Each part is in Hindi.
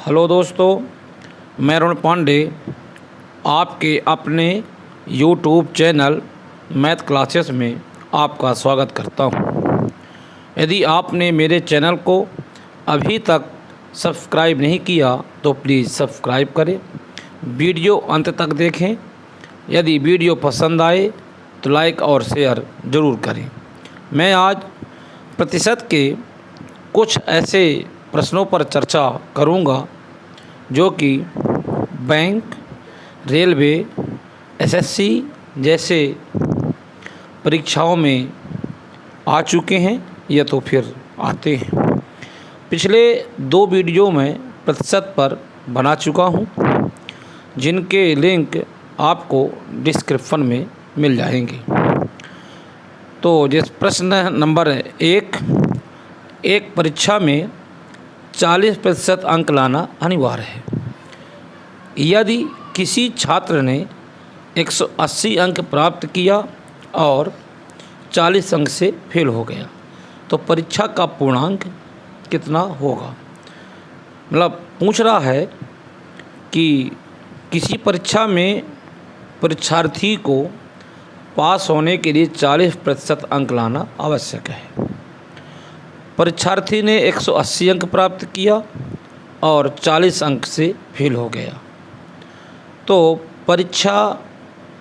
हेलो दोस्तों, मैं अरुण पांडे आपके अपने यूट्यूब चैनल मैथ क्लासेस में आपका स्वागत करता हूं। यदि आपने मेरे चैनल को अभी तक सब्सक्राइब नहीं किया तो प्लीज़ सब्सक्राइब करें, वीडियो अंत तक देखें। यदि वीडियो पसंद आए तो लाइक और शेयर ज़रूर करें। मैं आज प्रतिशत के कुछ ऐसे प्रश्नों पर चर्चा करूंगा जो कि बैंक, रेलवे, एसएससी जैसे परीक्षाओं में आ चुके हैं या तो फिर आते हैं। पिछले 2 वीडियो में प्रतिशत पर बना चुका हूं, जिनके लिंक आपको डिस्क्रिप्शन में मिल जाएंगे। तो जिस प्रश्न नंबर 1, एक परीक्षा में 40% अंक लाना अनिवार्य है। यदि किसी छात्र ने 180 अंक प्राप्त किया और 40 अंक से फेल हो गया तो परीक्षा का पूर्णांक कितना होगा। मतलब पूछ रहा है कि किसी परीक्षा में परीक्षार्थी को पास होने के लिए 40% अंक लाना आवश्यक है। परीक्षार्थी ने 180 अंक प्राप्त किया और 40 अंक से फेल हो गया तो परीक्षा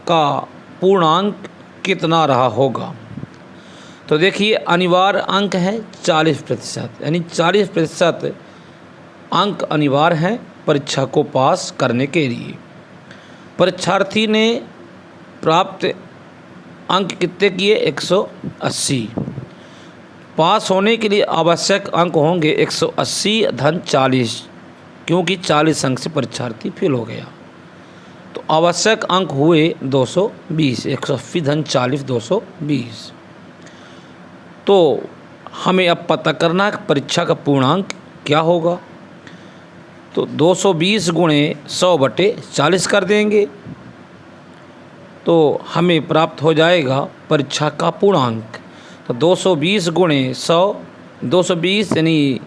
का पूर्णांक कितना रहा होगा। तो देखिए, अनिवार्य अंक है 40%, यानी 40% अंक अनिवार्य हैं परीक्षा को पास करने के लिए। परीक्षार्थी ने प्राप्त अंक कितने किए? 180। पास होने के लिए आवश्यक अंक होंगे 180 धन 40, क्योंकि 40 अंक से परीक्षार्थी फेल हो गया तो आवश्यक अंक हुए 220। 180 धन 40 220। तो हमें अब पता करना है कि परीक्षा का पूर्णांक क्या होगा। तो 220 गुणे 100/40 कर देंगे तो हमें प्राप्त हो जाएगा परीक्षा का पूर्णांक। तो 220 गुणे 100, 220 यानी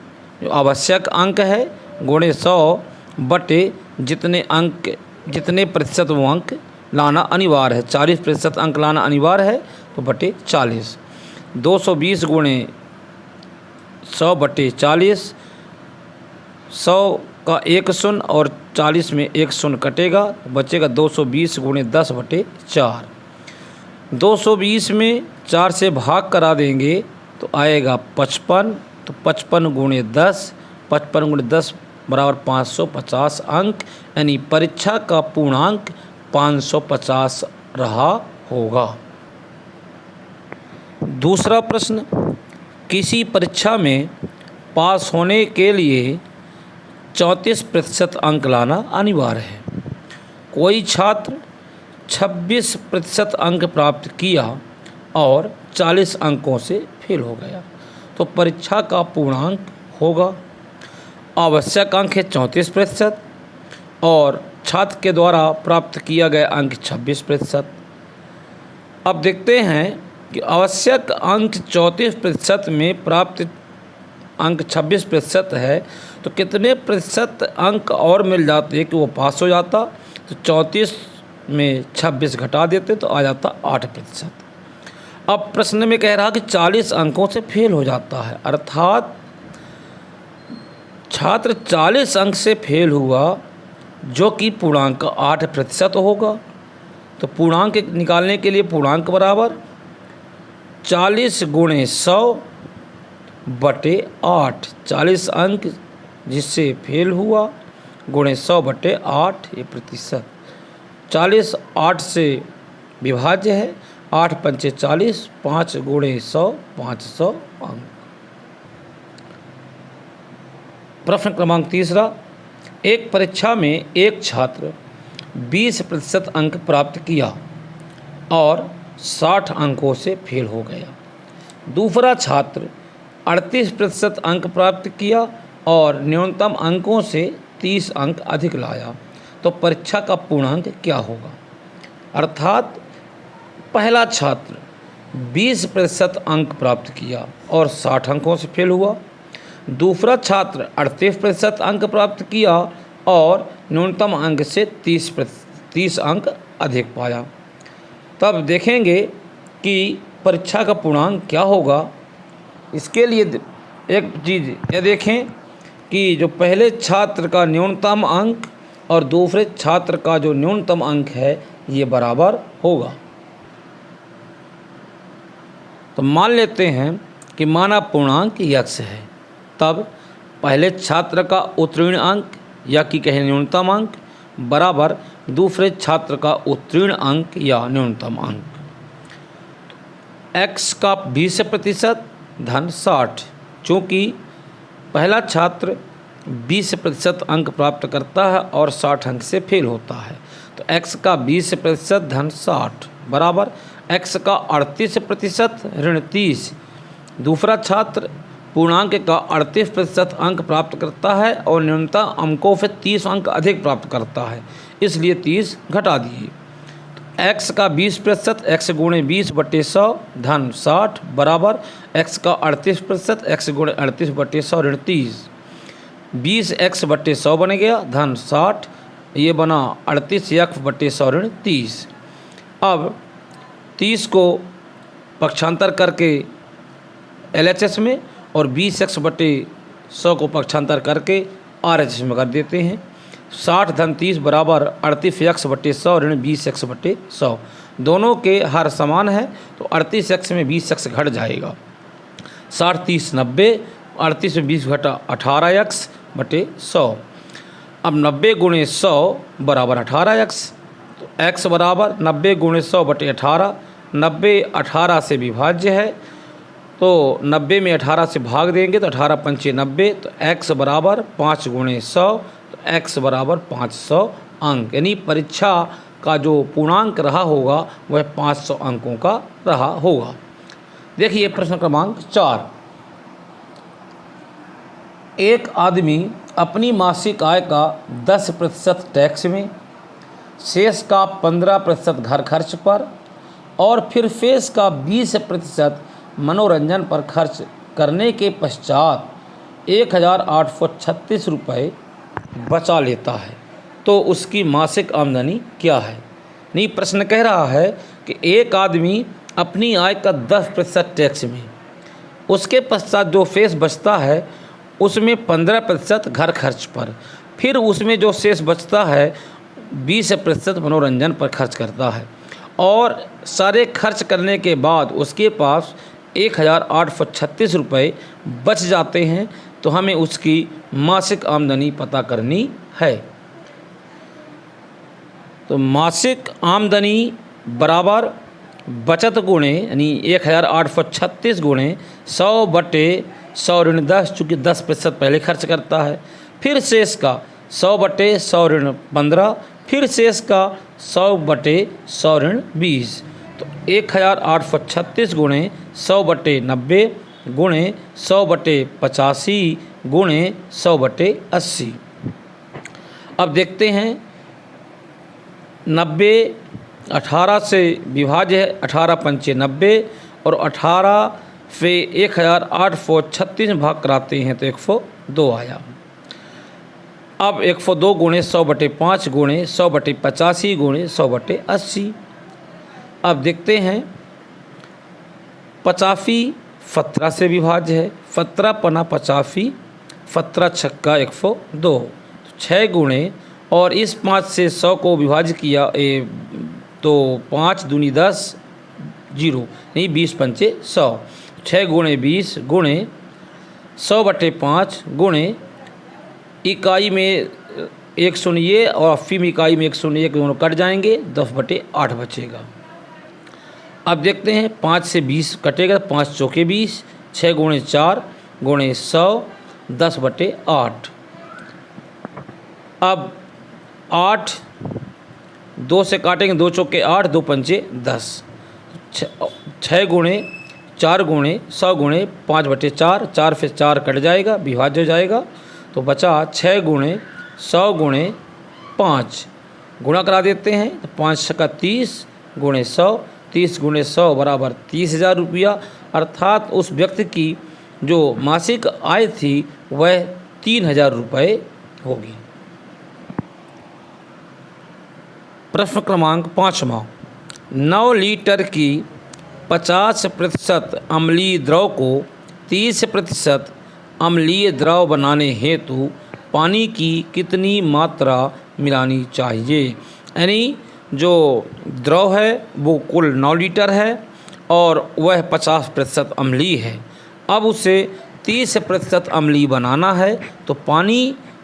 जो आवश्यक अंक है गुणे 100 बटे जितने प्रतिशत वो अंक लाना अनिवार्य है। 40% अंक लाना अनिवार्य है तो बटे 40। 220 गुणे 100/40, 100 का 1 शून्य और 40 में 1 शून्य कटेगा, बचेगा 220 गुणे 10/4। 220 में 4 से भाग करा देंगे तो आएगा 55। तो 55 गुणे 10, 55 गुणे 10 बराबर 550 अंक, यानी परीक्षा का पूर्णांक 550 रहा होगा। दूसरा प्रश्न, किसी परीक्षा में पास होने के लिए 34% अंक लाना अनिवार्य है। कोई छात्र 26% अंक प्राप्त किया और 40 अंकों से फेल हो गया तो परीक्षा का पूर्णांक होगा। आवश्यक अंक है 34% और छात्र के द्वारा प्राप्त किया गया अंक 26%। अब देखते हैं कि आवश्यक अंक 34% में प्राप्त अंक 26% है तो कितने प्रतिशत अंक और मिल जाते कि वो पास हो जाता। तो 34 में 26 घटा देते तो आ जाता 8%। अब प्रश्न में कह रहा कि 40 अंकों से फेल हो जाता है, अर्थात छात्र 40 अंक से फेल हुआ जो कि पूर्णांक 8% होगा। तो पूर्णांक निकालने के लिए पूर्णांक बराबर 40 गुणे 100/8। 40 अंक जिससे फेल हुआ गुणे 100/8, ये प्रतिशत। 40 8 से विभाज्य है, 8 पंचे 40, 5 गुणे 100 500 अंक। प्रश्न क्रमांक 3, एक परीक्षा में एक छात्र 20% अंक प्राप्त किया और 60 अंकों से फेल हो गया। दूसरा छात्र 38% अंक प्राप्त किया और न्यूनतम अंकों से 30 अंक अधिक लाया तो परीक्षा का पूर्णांक क्या होगा। अर्थात पहला छात्र 20% अंक प्राप्त किया और 60 अंकों से फेल हुआ। दूसरा छात्र 38% अंक प्राप्त किया और न्यूनतम अंक से 30 अंक अधिक पाया। तब देखेंगे कि परीक्षा का पूर्णांक क्या होगा। इसके लिए एक चीज़ ये देखें कि जो पहले छात्र का न्यूनतम अंक और दूसरे छात्र का जो न्यूनतम अंक है ये बराबर होगा। तो मान लेते हैं कि माना पूर्णांक x है, तब पहले छात्र का उत्तीर्ण अंक या कि कहें न्यूनतम अंक बराबर दूसरे छात्र का उत्तीर्ण अंक या न्यूनतम अंक। x का 20% धन 60, चूँकि पहला छात्र 20% अंक प्राप्त करता है और 60 अंक से फेल होता है, तो x का 20% धन 60 बराबर x का 38% ऋण 30। दूसरा छात्र पूर्णांक का 38% अंक प्राप्त करता है और न्यूनतम अंकों से 30 अंक अधिक प्राप्त करता है, इसलिए 30 घटा दिए। तो x का 20% x गुणे 20/100 धन 60 बराबर x का 38% x गुणे 38/100 ऋण 30। 20x/100 बन गया धन 60, ये बना 38x/100 ऋण 30। अब 30 को पक्षांतर करके LHS में और 20x/100 को पक्षांतर करके RHS में कर देते हैं। 60 धन 30 बराबर 38x/100 ऋण 20x/100। दोनों के हर समान है तो 38x में 20x घट जाएगा। 60 30 90, 38 में 20 घटा 18x/100। अब 90 गुणे 100 बराबर 18x, तो x बराबर 90 गुणे 100/18। 90 18 से विभाज्य है, तो 90 में 18 से भाग देंगे तो 18 पंचे 90, तो x बराबर 5 गुणे 100, तो x बराबर 500 अंक। यानी परीक्षा का जो पूर्णांक रहा होगा वह 500 अंकों का रहा होगा। देखिए प्रश्न क्रमांक 4। एक आदमी अपनी मासिक आय का 10% टैक्स में, शेष का 15% घर खर्च पर और फिर शेष का 20% मनोरंजन पर खर्च करने के पश्चात 1836 रुपये बचा लेता है, तो उसकी मासिक आमदनी क्या है। नहीं, प्रश्न कह रहा है कि एक आदमी अपनी आय का 10% टैक्स में, उसके पश्चात जो शेष बचता है उसमें 15% घर खर्च पर, फिर उसमें जो शेष बचता है 20% मनोरंजन पर खर्च करता है और सारे खर्च करने के बाद उसके पास 1836 रुपये बच जाते हैं, तो हमें उसकी मासिक आमदनी पता करनी है। तो मासिक आमदनी बराबर बचत गुणे यानी 1836 गुणे 100/100 ऋण 10, चूँकि 10% पहले खर्च करता है, फिर शेष का 100/100 ऋण 15, फिर शेष का 100/100 ऋण 20। तो 1836 गुणे 100/90 गुणे 100/85 गुणे 100/80। अब देखते हैं 90 18 से विभाज्य है, 18 पंचे 90 और 18 से 1836 में भाग कराते हैं तो 102 आया। अब 102 गुणे 100/5 गुणे 100/85 गुणे 100/80। अब देखते हैं 85 17 से विभाज्य है, 17 पना 85, 17 छक्का 102, 6 गुणे और इस 5 से 100 को विभाज्य किया तो 5 दूनी 10 0 नहीं 20 पंचे 100, 6 गुणे 20 गुणे 100/5 गुणे इकाई में 1 सुनिए और अफ़ी में इकाई में 1 सुनिए, दोनों कट जाएंगे, 10/8 बचेगा। अब देखते हैं 5 से 20 कटेगा, 5 चौके 20, 6 गुणे 4 गुणे 100 10/8। अब 8 2 से काटेंगे, 2 चौके 8, 2 पंचे 10, 6 गुणे 4 गुणे 100 गुणे 5/4, 4 से 4 कट जाएगा, विभाज्य हो जाएगा, तो बचा 6 गुणे 100 गुणे 5, गुणा करा देते हैं तो 5 छक्का 30 गुणे 100, 30 गुणे 100 बराबर 30,000 रुपया। अर्थात उस व्यक्ति की जो मासिक आय थी वह 3,000 रुपये होगी। प्रश्न क्रमांक 5वां, 9 लीटर की 50% अम्लीय द्रव को 30% अम्लीय द्रव बनाने हेतु पानी की कितनी मात्रा मिलानी चाहिए। यानी जो द्रव है वो कुल 9 लीटर है और वह 50% अम्लीय है। अब उसे 30% अम्लीय बनाना है तो पानी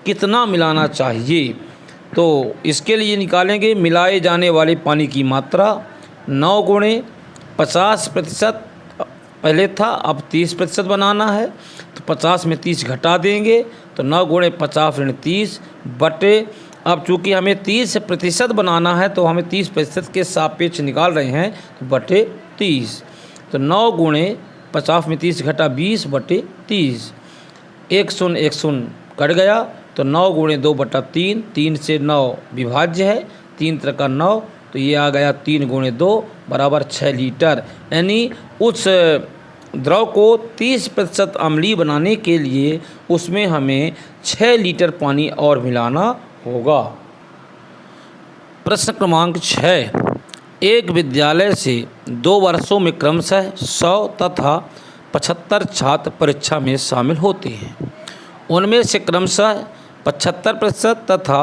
कितना मिलाना चाहिए। तो इसके लिए निकालेंगे मिलाए जाने वाले पानी की मात्रा। 9 गुणे 50% पहले था, अब 30% बनाना है तो 50 में 30 घटा देंगे तो 9 गुणे 50 ऋण 30 बटे, अब चूँकि हमें 30% बनाना है तो हमें 30% के सापेक्ष निकाल रहे हैं तो बटे 30, तो 9 गुणे 50 में 30 घटा 20 बटे 30, 1 शून्य 1 शून्य कट गया तो 9 गुणे 2 बटा 3, 3 से 9 विभाज्य है, 3 त्रिका 9, तो ये आ गया 3 गुणे 2 बराबर 6 लीटर। यानी उस द्रव को 30% अम्लीय बनाने के लिए उसमें हमें 6 लीटर पानी और मिलाना होगा। प्रश्न क्रमांक 6, एक विद्यालय से 2 वर्षों में क्रमशः 100 तथा 75 छात्र परीक्षा में शामिल होते हैं। उनमें से क्रमशः 75% तथा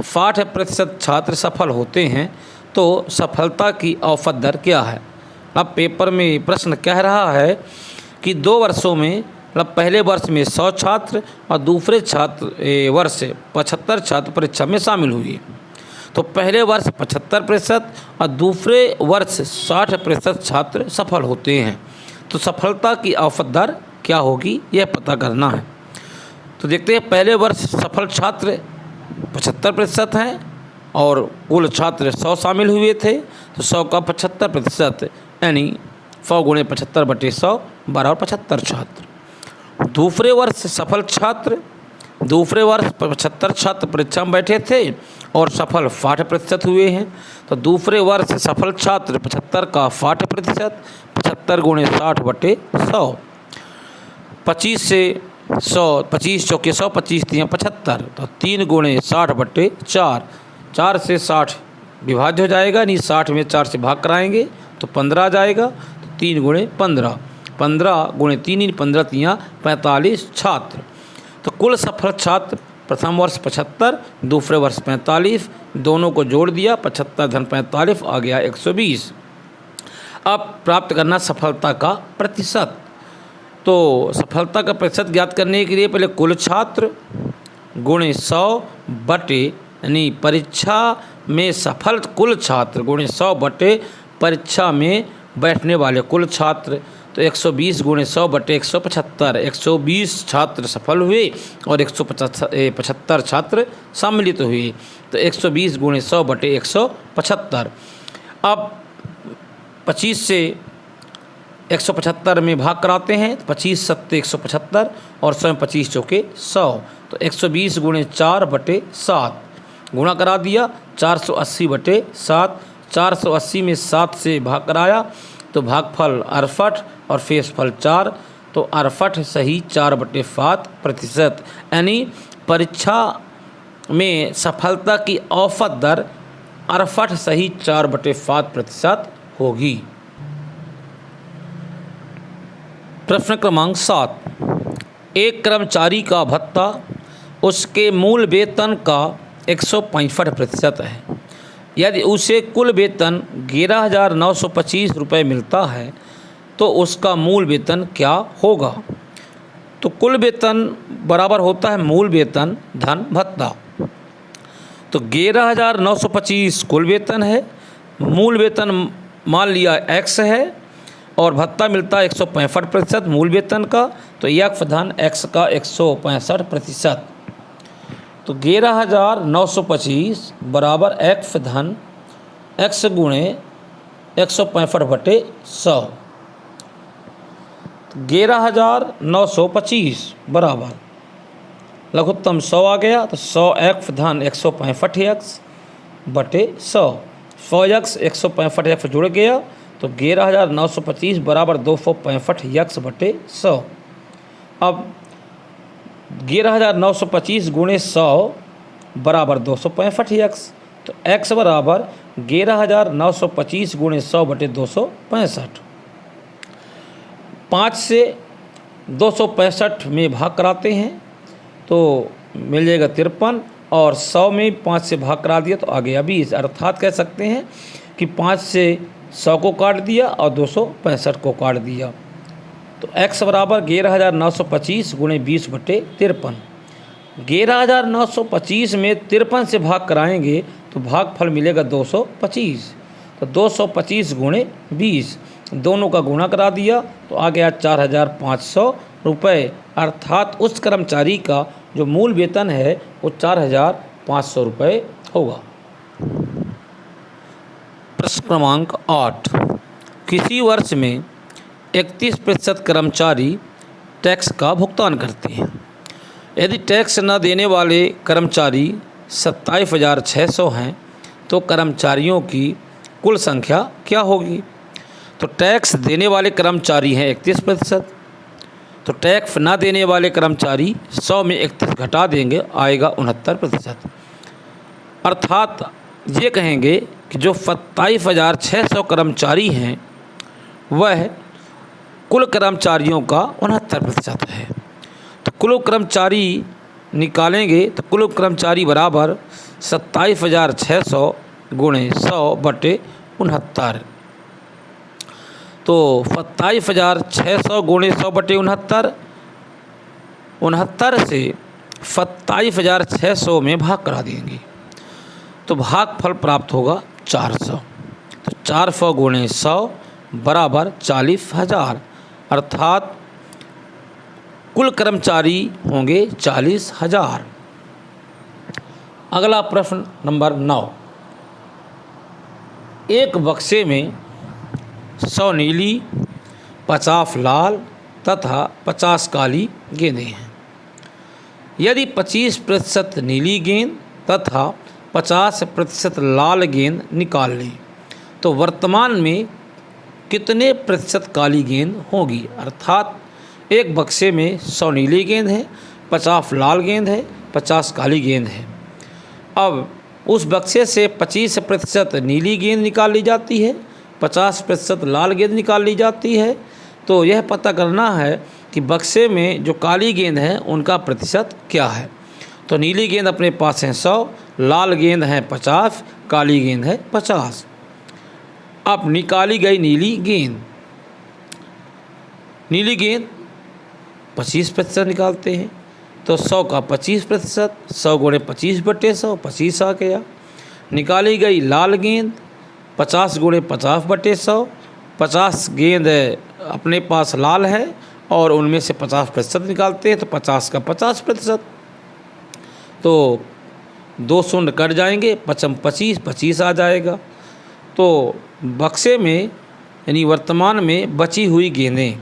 60% छात्र सफल होते हैं, तो सफलता की औसत दर क्या है। अब पेपर में प्रश्न कह रहा है कि 2 वर्षों में मतलब पहले वर्ष में 100 छात्र और दूसरे वर्ष 75 छात्र परीक्षा में शामिल हुए, तो पहले वर्ष 75% और दूसरे वर्ष 60% छात्र सफल होते हैं, तो सफलता की औसत दर क्या होगी यह पता करना है। तो देखते हैं, पहले वर्ष सफल छात्र 75% हैं और कुल छात्र 100 शामिल हुए थे, तो 100 का 75% यानी 100 गुणे 75 बटे 100 बराबर 75 छात्र। दूसरे वर्ष सफल छात्र, दूसरे वर्ष 75 छात्र परीक्षा में बैठे थे और सफल 60% हुए हैं, तो दूसरे वर्ष सफल छात्र 75 का 60%, 75 गुणे 60 बटे 100, 25 से 100, 25 चौके 100, 25 तियाँ 75, तो 3 गुणे 60 बटे 4, 4 से 60 विभाज्य हो जाएगा, नहीं 60 में 4 से भाग कराएंगे तो 15 आ जाएगा, तो 3 गुणे 15, 15 गुणे 3 15 तियाँ 45 छात्र। तो कुल सफल छात्र प्रथम वर्ष 75, दूसरे वर्ष 45, दोनों को जोड़ दिया 75 धन 45 आ गया 120। अब प्राप्त करना सफलता का प्रतिशत। तो सफलता का प्रतिशत ज्ञात करने के लिए पहले कुल छात्र गुणे 100 बटे, यानी परीक्षा में सफल कुल छात्र गुणे 100 बटे परीक्षा में बैठने वाले कुल छात्र, तो 120 गुणे 100 बटे 175, 120 छात्र सफल हुए और 175 छात्र सम्मिलित हुए, तो 120 गुणे 100 बटे 175। अब 25 से 175 में भाग कराते हैं, 25 सत्ते 175 और 100 25 चौके 100, तो 120 गुणे 4 बटे 7 गुणा करा दिया 480 बटे 7, 480 में 7 से भाग कराया तो भागफल 68 और शेषफल 4, तो 68 सही 4 बटे 7%, यानी परीक्षा में सफलता की औसत दर 68 सही 4 बटे 7% होगी। प्रश्न क्रमांक 7, एक कर्मचारी का भत्ता उसके मूल वेतन का 165% है। यदि उसे कुल वेतन 11,925 रुपये मिलता है तो उसका मूल वेतन क्या होगा। तो कुल वेतन बराबर होता है मूल वेतन धन भत्ता। तो 11,925 कुल वेतन है, मूल वेतन मान लिया x है और भत्ता मिलता है 165% मूल वेतन का, तो x धन x का 165%। तो 11,925 बराबर x धन x गुणे 165 बटे 100, 11,925 बराबर लघुत्तम 100 आ गया, तो 100x धन 165x बटे 100, 100x 165x जुड़ गया, तो 11,925 बराबर 265x बटे 100, अब 11,925 गुणे 100 बराबर 265 एक्स। तो एक्स बराबर 11,925 गुणे 100 बटे 265। 5 से 265 में भाग कराते हैं तो मिल जाएगा 53, और 100 में 5 से भाग करा दिया तो आ गया 20। अर्थात कह सकते हैं कि 5 से 100 को काट दिया और 265 को काट दिया। तो x बराबर 11,925 गुणे 20 बटे 53। 11,925 में 53 से भाग कराएंगे तो भागफल मिलेगा 225। तो 225 गुणे 20 दोनों का गुणा करा दिया तो आ गया 4,500 रुपये। अर्थात उस कर्मचारी का जो मूल वेतन है वो 4,500 रुपये होगा। प्रश्न क्रमांक 8, किसी वर्ष में 31% कर्मचारी टैक्स का भुगतान करते हैं। यदि टैक्स न देने वाले कर्मचारी 27,600 हैं तो कर्मचारियों की कुल संख्या क्या होगी? तो टैक्स देने वाले कर्मचारी हैं 31%, तो टैक्स ना देने वाले कर्मचारी 100 में 31 घटा देंगे, आएगा 69%। अर्थात ये कहेंगे कि जो 27,600 कर्मचारी हैं वह कुल कर्मचारियों का 69% है। तो कुल कर्मचारी निकालेंगे तो कुल कर्मचारी बराबर 27,600 गुणे 100 बटे 69। तो 27,600 गुणे 100 बटे 69, 69 से 27,600 में भाग करा देंगे तो भागफल प्राप्त होगा 400। तो 400 गुणे 100 बराबर 40,000। अर्थात कुल कर्मचारी होंगे 40,000। अगला प्रश्न नंबर 9, एक बक्से में 100 नीली, 50 लाल तथा 50 काली गेंदें हैं। यदि 25% नीली गेंद तथा 50% लाल गेंद निकाल लें तो वर्तमान में कितने प्रतिशत काली गेंद होगी? अर्थात एक बक्से में 100 नीली गेंद है, 50 लाल गेंद है, 50 काली गेंद है। अब उस बक्से से 25% नीली गेंद निकाल ली जाती है, 50% लाल गेंद निकाल ली जाती है। तो यह पता करना है कि बक्से में जो काली गेंद है उनका प्रतिशत क्या है। तो नीली गेंद अपने पास है 100, लाल गेंद है 50, काली गेंद है 50। अब निकाली गई नीली गेंद 25% निकालते हैं तो 100 का 25%, 100 गुणे 25 बटे 100, 25 आ गया। निकाली गई लाल गेंद 50 गुणे 50 बटे 100, 50 गेंद अपने पास लाल है और उनमें से 50% निकालते हैं तो 50 का 50%। तो 2 शून्य कट जाएंगे, 25 आ जाएगा। तो बक्से में यानी वर्तमान में बची हुई गेंदें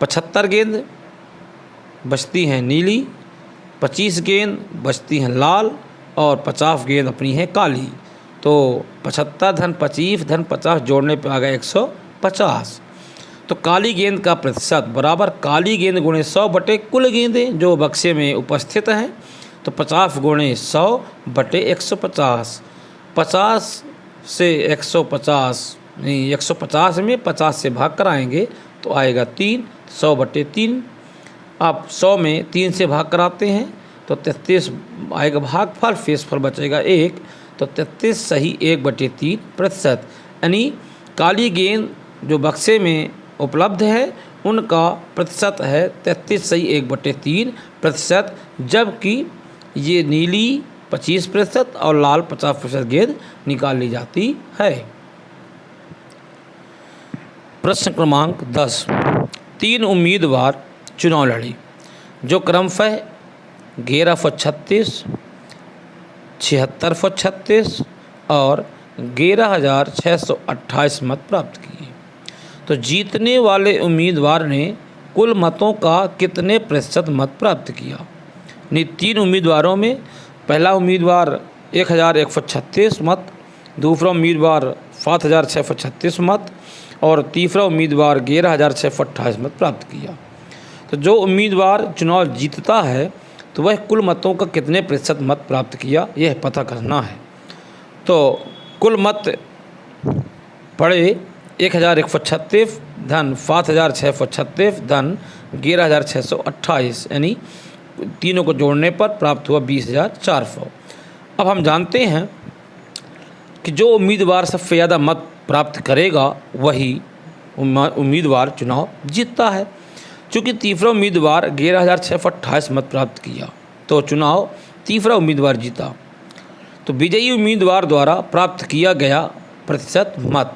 75 गेंद बचती हैं नीली, 25 गेंद बचती हैं लाल और 50 गेंद अपनी हैं काली। तो 75 धन 25 धन 50 जोड़ने पर आ गया 150। तो काली गेंद का प्रतिशत बराबर काली गेंद गुणे 100 बटे कुल गेंदें जो बक्से में उपस्थित हैं। तो 50 गुणे 100 बटे 150। 50 से 150 नहीं 150 में 50 से भाग कराएंगे तो आएगा 3, 100 बटे 3। आप 100 में 3 से भाग कराते हैं तो 33 आएगा भागफल, शेषफल बचेगा 1। तो 33 सही 1/3%। यानी काली गेंद जो बक्से में उपलब्ध है उनका प्रतिशत है 33 सही 1/3%, जबकि ये नीली 25% और लाल 50% गेंद निकाल ली जाती है। प्रश्न क्रमांक 10, 3 उम्मीदवार चुनाव लड़ी जो क्रमशः 1136, 7636 और 11,628 मत प्राप्त किए। तो जीतने वाले उम्मीदवार ने कुल मतों का कितने प्रतिशत मत प्राप्त किया? 3 उम्मीदवारों में पहला उम्मीदवार 1,136 मत, दूसरा उम्मीदवार 7,636 मत और तीसरा उम्मीदवार 11,628 मत प्राप्त किया। तो जो उम्मीदवार चुनाव जीतता है तो वह कुल मतों का कितने प्रतिशत मत प्राप्त किया, यह पता करना है। तो कुल मत पड़े 1136 धन 5636 धन 11628, यानी तीनों को जोड़ने पर प्राप्त हुआ 20400। अब हम जानते हैं कि जो उम्मीदवार सबसे ज़्यादा मत प्राप्त करेगा वही उम्मीदवार चुनाव जीतता है। चूँकि तीसरा उम्मीदवार 11628 मत प्राप्त किया तो चुनाव तीसरा उम्मीदवार जीता। तो विजयी उम्मीदवार द्वारा प्राप्त किया गया प्रतिशत मत,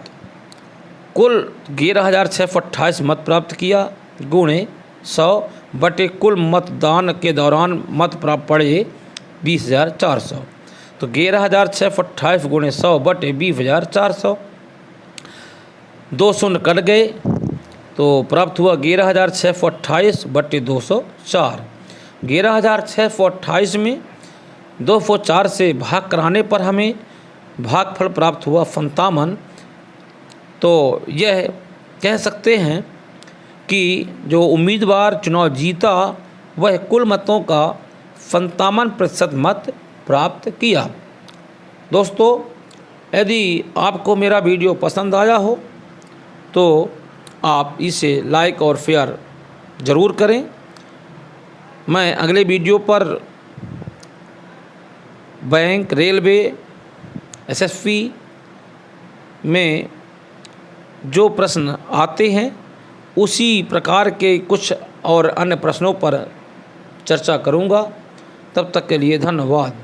कुल 11628 मत प्राप्त किया गुणे 100 बटे कुल मतदान के दौरान मत प्राप्त पड़े 20400। तो 11628 गुणे 100 बटे 20400, 2 शून्य कट गए तो प्राप्त हुआ 11628 बटे 204। 11628 में 204 से भाग कराने पर हमें भागफल प्राप्त हुआ 57। तो यह कह सकते हैं कि जो उम्मीदवार चुनाव जीता वह कुल मतों का 57% मत प्राप्त किया। दोस्तों, यदि आपको मेरा वीडियो पसंद आया हो तो आप इसे लाइक और शेयर ज़रूर करें। मैं अगले वीडियो पर बैंक, रेलवे, एसएससी में जो प्रश्न आते हैं उसी प्रकार के कुछ और अन्य प्रश्नों पर चर्चा करूंगा। तब तक के लिए धन्यवाद।